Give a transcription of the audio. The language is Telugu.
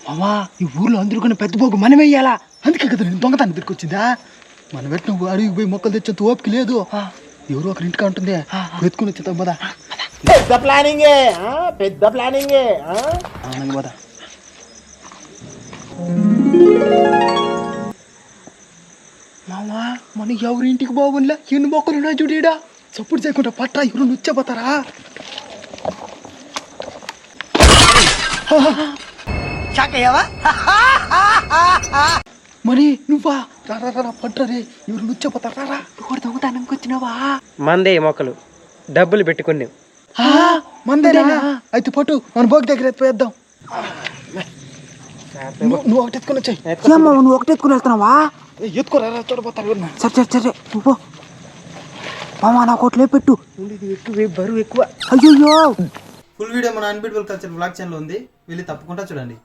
మామా ఈ ఊర్లో అందరూ కొన్ని పెద్ద పోగు మనం వెయ్యాలా. అందుకే కదా నేను దొంగతనం తిరిగొచ్చిందా. మనం పెట్టిన అడిగి పోయి మొక్కలు తెచ్చేంత ఓపిక లేదు. ఎవరో ఒకరి ఇంటికా ఉంటుంది, ఎత్తుకుని వచ్చేద్దాం పదా. పెద్ద ప్లానింగే, పెద్ద ప్లానింగే. పదా మామా, మన ఎవరి ఇంటికి బాగుందిలే. ఎన్ని మొక్కలు ఉన్నాయి చూడీడా. చప్పుడు చేయకుండా పట్టా ఎవరు నొచ్చపోతారా. మరి నువ్వా రా పట్టరే, ఎవరు నొచ్చపోతారా. నువ్వు దొంగతనంకి వచ్చినావా. మందే మొక్కలు డబ్బులు పెట్టుకున్నాం. మందేనా అయితే పట్టు, మన బోక్ దగ్గర ఎత్తిపోయేద్దాం. నువ్వు ఒకటి ఎత్తుకుని వచ్చాయి. నువ్వు ఒకటి ఎత్తుకుని వెళ్తున్నావా? ఎత్తుకోరా, చూడబోతారు. సరే సరే సరే నువ్వు మామా నాకు ఒకటి లేపెట్టు. ఎక్కువ బరువు ఎక్కువ. అయ్యో ఫుల్ వీడియో మన అన్బీటబుల్ కల్చర్ బ్లాగ్ ఛానల్ ఉంది, వెళ్ళి తప్పకుండా చూడండి.